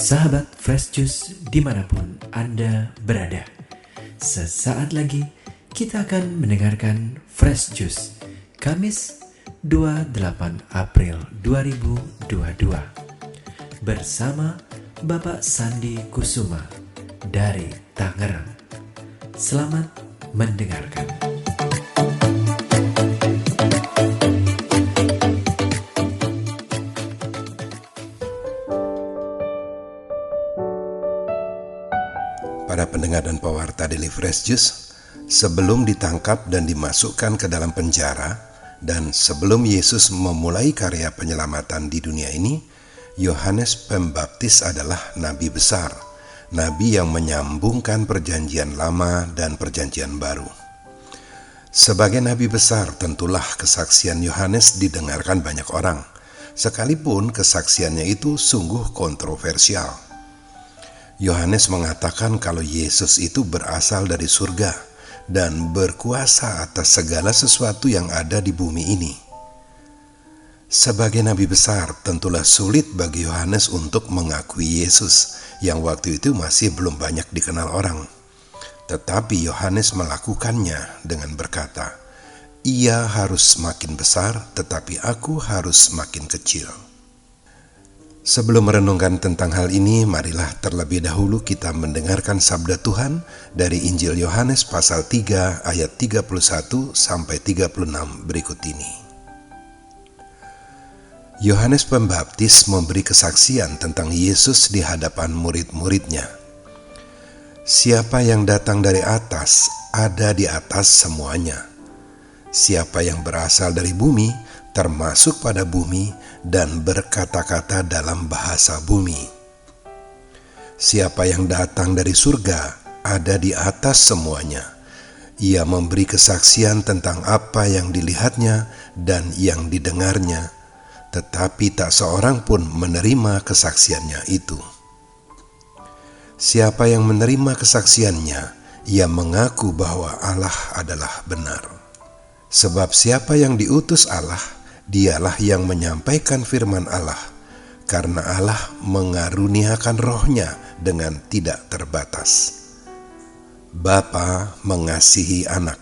Sahabat Fresh Juice dimanapun Anda berada, sesaat lagi kita akan mendengarkan Fresh Juice Kamis 28 April 2022 bersama Bapak Sandi Kusuma dari Tangerang. Selamat mendengarkan. Para pendengar dan pewarta Daily Fresh Juice, sebelum ditangkap dan dimasukkan ke dalam penjara, dan sebelum Yesus memulai karya penyelamatan di dunia ini, Yohanes Pembaptis adalah nabi besar, nabi yang menyambungkan perjanjian lama dan perjanjian baru. Sebagai nabi besar, tentulah kesaksian Yohanes didengarkan banyak orang, sekalipun kesaksiannya itu sungguh kontroversial. Yohanes mengatakan kalau Yesus itu berasal dari surga dan berkuasa atas segala sesuatu yang ada di bumi ini. Sebagai nabi besar, tentulah sulit bagi Yohanes untuk mengakui Yesus yang waktu itu masih belum banyak dikenal orang. Tetapi Yohanes melakukannya dengan berkata, "Ia harus makin besar, tetapi aku harus makin kecil." Sebelum merenungkan tentang hal ini, marilah terlebih dahulu kita mendengarkan sabda Tuhan dari Injil Yohanes pasal 3 ayat 31 sampai 36 berikut ini. Yohanes Pembaptis memberi kesaksian tentang Yesus di hadapan murid-muridnya. Siapa yang datang dari atas, ada di atas semuanya. Siapa yang berasal dari bumi, termasuk pada bumi, dan berkata-kata dalam bahasa bumi. Siapa yang datang dari surga, ada di atas semuanya. Ia memberi kesaksian tentang apa yang dilihatnya dan yang didengarnya, tetapi tak seorang pun menerima kesaksiannya itu. Siapa yang menerima kesaksiannya, ia mengaku bahwa Allah adalah benar. Sebab siapa yang diutus Allah, dialah yang menyampaikan firman Allah, karena Allah mengaruniakan rohnya dengan tidak terbatas. Bapa mengasihi anak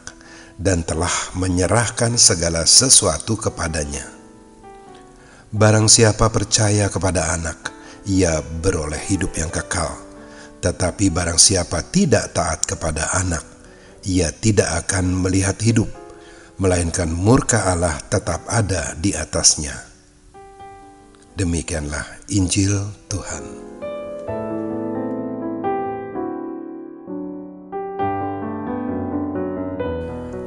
dan telah menyerahkan segala sesuatu kepadanya. Barang siapa percaya kepada anak, ia beroleh hidup yang kekal. Tetapi barang siapa tidak taat kepada anak, ia tidak akan melihat hidup, melainkan murka Allah tetap ada di atasnya. Demikianlah Injil Tuhan.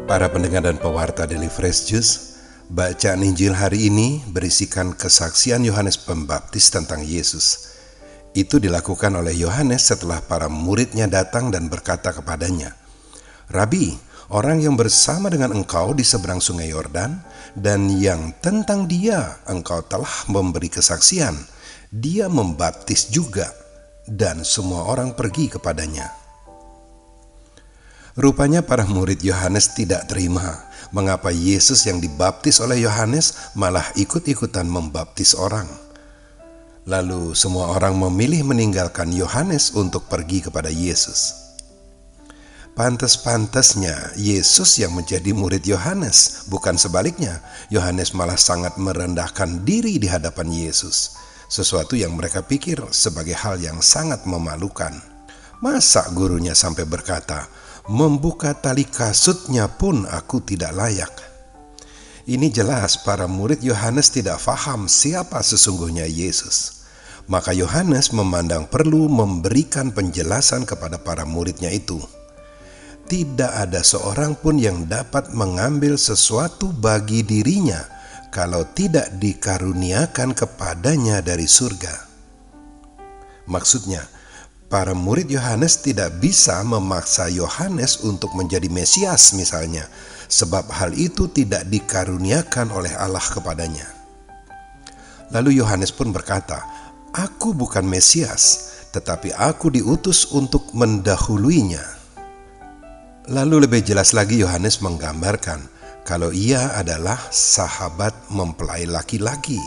Para pendengar dan pewarta Daily Fresh Juice, bacaan Injil hari ini berisikan kesaksian Yohanes Pembaptis tentang Yesus. Itu dilakukan oleh Yohanes setelah para muridnya datang dan berkata kepadanya, "Rabi, orang yang bersama dengan engkau di seberang sungai Yordan dan yang tentang dia engkau telah memberi kesaksian, dia membaptis juga dan semua orang pergi kepadanya." Rupanya para murid Yohanes tidak terima mengapa Yesus yang dibaptis oleh Yohanes malah ikut-ikutan membaptis orang. Lalu semua orang memilih meninggalkan Yohanes untuk pergi kepada Yesus. Pantas-pantasnya Yesus yang menjadi murid Yohanes, bukan sebaliknya. Yohanes malah sangat merendahkan diri di hadapan Yesus, sesuatu yang mereka pikir sebagai hal yang sangat memalukan. Masa gurunya sampai berkata, "Membuka tali kasutnya pun aku tidak layak." Ini jelas para murid Yohanes tidak faham siapa sesungguhnya Yesus. Maka Yohanes memandang perlu memberikan penjelasan kepada para muridnya itu. Tidak ada seorang pun yang dapat mengambil sesuatu bagi dirinya kalau tidak dikaruniakan kepadanya dari surga. Maksudnya, para murid Yohanes tidak bisa memaksa Yohanes untuk menjadi Mesias misalnya, sebab hal itu tidak dikaruniakan oleh Allah kepadanya. Lalu Yohanes pun berkata, "Aku bukan Mesias, tetapi aku diutus untuk mendahuluinya." Lalu lebih jelas lagi Yohanes menggambarkan kalau ia adalah sahabat mempelai laki-laki.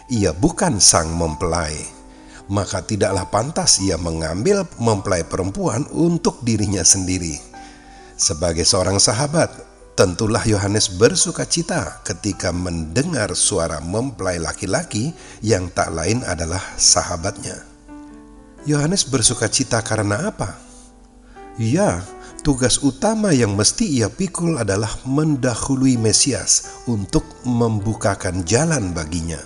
Ia bukan sang mempelai. maka tidaklah pantas ia mengambil mempelai perempuan untuk dirinya sendiri. Sebagai seorang sahabat, tentulah Yohanes bersuka cita ketika mendengar suara mempelai laki-laki yang tak lain adalah sahabatnya. Yohanes bersuka cita karena apa? Ya, tugas utama yang mesti ia pikul adalah mendahului Mesias untuk membukakan jalan baginya.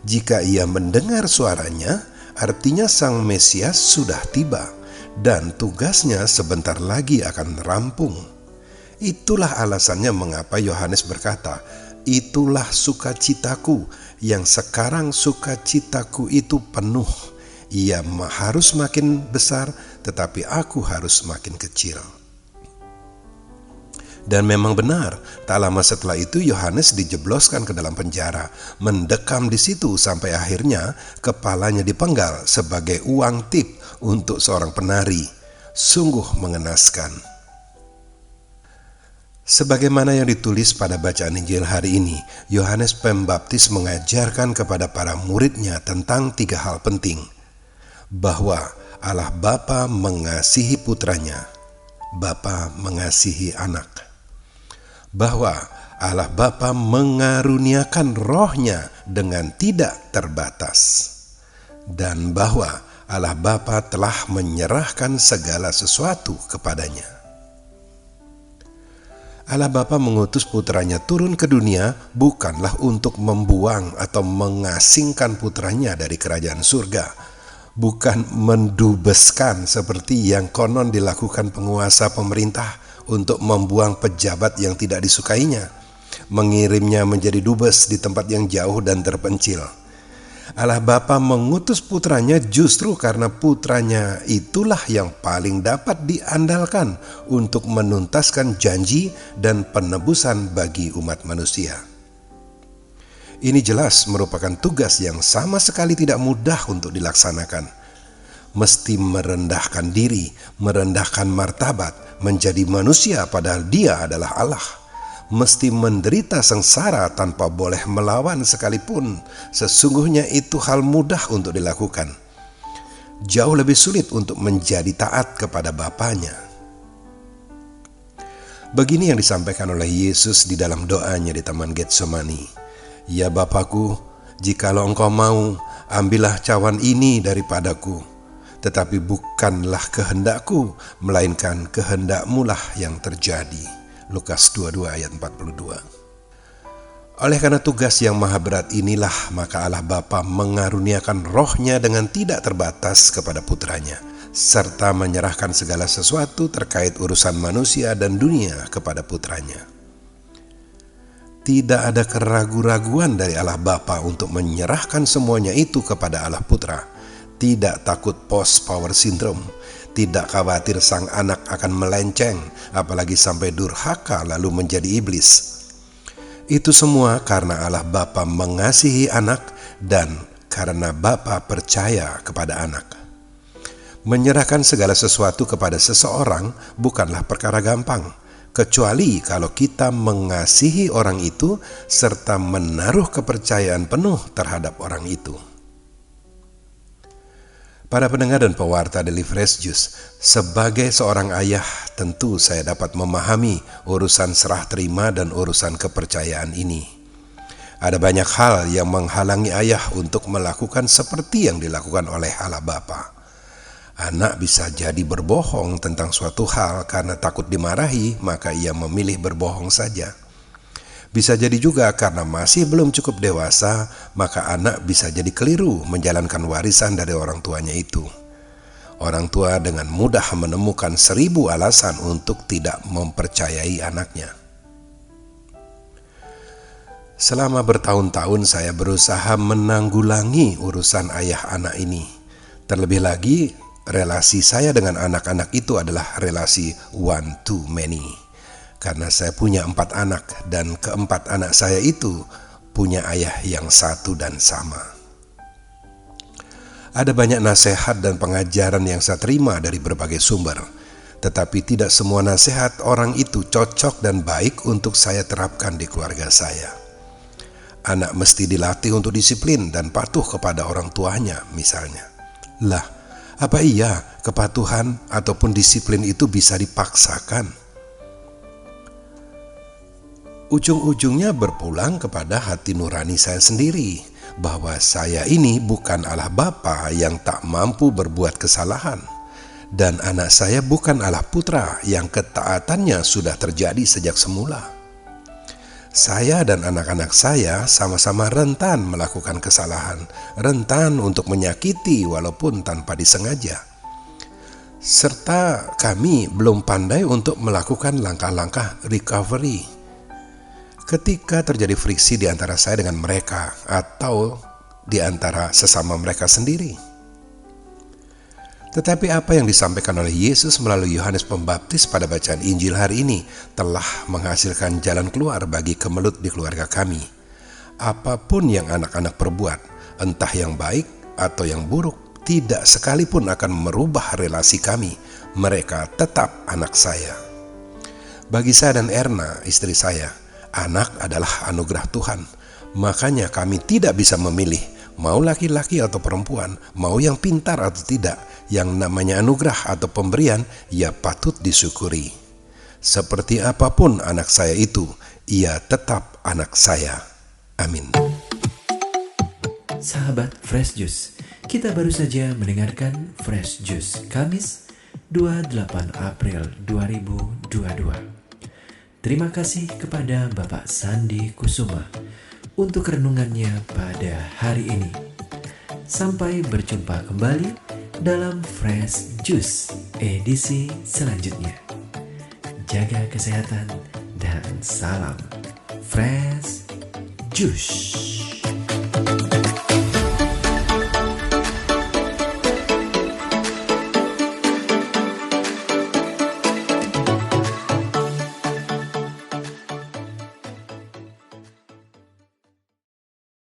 Jika ia mendengar suaranya, artinya Sang Mesias sudah tiba dan tugasnya sebentar lagi akan rampung. Itulah alasannya mengapa Yohanes berkata, "Itulah sukacitaku, yang sekarang sukacitaku itu penuh. Ia harus makin besar, tetapi aku harus makin kecil." Dan memang benar, tak lama setelah itu Yohanes dijebloskan ke dalam penjara, mendekam di situ sampai akhirnya kepalanya dipenggal sebagai uang tip untuk seorang penari. Sungguh mengenaskan. Sebagaimana yang ditulis pada bacaan Injil hari ini, Yohanes Pembaptis mengajarkan kepada para muridnya tentang 3 hal penting. Bahwa Allah Bapa mengasihi putranya, Bapa mengasihi anak. Bahwa Allah Bapa mengaruniakan rohnya dengan tidak terbatas. Dan bahwa Allah Bapa telah menyerahkan segala sesuatu kepadanya. Allah Bapa mengutus putranya turun ke dunia bukanlah untuk membuang atau mengasingkan putranya dari kerajaan surga, bukan mendubeskan seperti yang konon dilakukan penguasa pemerintah untuk membuang pejabat yang tidak disukainya, mengirimnya menjadi dubes di tempat yang jauh dan terpencil. Allah Bapa mengutus putranya justru karena putranya itulah yang paling dapat diandalkan untuk menuntaskan janji dan penebusan bagi umat manusia. Ini jelas merupakan tugas yang sama sekali tidak mudah untuk dilaksanakan. Mesti merendahkan diri, merendahkan martabat, menjadi manusia padahal dia adalah Allah. Mesti menderita sengsara tanpa boleh melawan sekalipun. Sesungguhnya itu hal mudah untuk dilakukan. Jauh lebih sulit untuk menjadi taat kepada Bapanya. Begini yang disampaikan oleh Yesus di dalam doanya di Taman Getsemani. "Ya Bapakku, jikalau Engkau mau, ambillah cawan ini daripadaku. Tetapi bukanlah kehendakku, melainkan kehendak-Mu lah yang terjadi." Lukas 22 ayat 42. Oleh karena tugas yang maha berat inilah, maka Allah Bapa mengaruniakan rohnya dengan tidak terbatas kepada putranya, serta menyerahkan segala sesuatu terkait urusan manusia dan dunia kepada putranya. Tidak ada keraguan-raguan dari Allah Bapa untuk menyerahkan semuanya itu kepada Allah Putra. Tidak takut post-power syndrome, tidak khawatir sang anak akan melenceng, apalagi sampai durhaka lalu menjadi iblis. Itu semua karena Allah Bapa mengasihi anak dan karena Bapa percaya kepada anak. Menyerahkan segala sesuatu kepada seseorang bukanlah perkara gampang, kecuali kalau kita mengasihi orang itu serta menaruh kepercayaan penuh terhadap orang itu. Para pendengar dan pewarta Daily Fresh Juice, sebagai seorang ayah tentu saya dapat memahami urusan serah terima dan urusan kepercayaan ini. Ada banyak hal yang menghalangi ayah untuk melakukan seperti yang dilakukan oleh Allah Bapa. Anak bisa jadi berbohong tentang suatu hal karena takut dimarahi, maka ia memilih berbohong saja. Bisa jadi juga karena masih belum cukup dewasa, maka anak bisa jadi keliru menjalankan warisan dari orang tuanya itu. Orang tua dengan mudah menemukan 1000 alasan untuk tidak mempercayai anaknya. Selama bertahun-tahun saya berusaha menanggulangi urusan ayah anak ini. Terlebih lagi, relasi saya dengan anak-anak itu adalah relasi one to many. Karena saya punya 4 anak dan keempat anak saya itu punya ayah yang satu dan sama. Ada banyak nasihat dan pengajaran yang saya terima dari berbagai sumber, tetapi tidak semua nasihat orang itu cocok dan baik untuk saya terapkan di keluarga saya. Anak mesti dilatih untuk disiplin dan patuh kepada orang tuanya misalnya. Lah, apa iya kepatuhan ataupun disiplin itu bisa dipaksakan? Ujung-ujungnya berpulang kepada hati nurani saya sendiri, bahwa saya ini bukan Allah Bapa yang tak mampu berbuat kesalahan, dan anak saya bukan Allah Putra yang ketaatannya sudah terjadi sejak semula. Saya dan anak-anak saya sama-sama rentan melakukan kesalahan, rentan untuk menyakiti walaupun tanpa disengaja. Serta kami belum pandai untuk melakukan langkah-langkah recovery ketika terjadi friksi di antara saya dengan mereka atau di antara sesama mereka sendiri. Tetapi apa yang disampaikan oleh Yesus melalui Yohanes Pembaptis pada bacaan Injil hari ini telah menghasilkan jalan keluar bagi kemelut di keluarga kami. Apapun yang anak-anak perbuat, entah yang baik atau yang buruk, tidak sekalipun akan merubah relasi kami. Mereka tetap anak saya. Bagi saya dan Erna, istri saya, anak adalah anugerah Tuhan. Makanya kami tidak bisa memilih mau laki-laki atau perempuan, mau yang pintar atau tidak. Yang namanya anugerah atau pemberian, ia patut disyukuri. Seperti apapun anak saya itu, ia tetap anak saya. Amin. Sahabat Fresh Juice, kita baru saja mendengarkan Fresh Juice Kamis 28 April 2022. Terima kasih kepada Bapak Sandi Kusuma untuk renungannya pada hari ini. Sampai berjumpa kembali dalam Fresh Juice edisi selanjutnya. Jaga kesehatan dan salam Fresh Juice.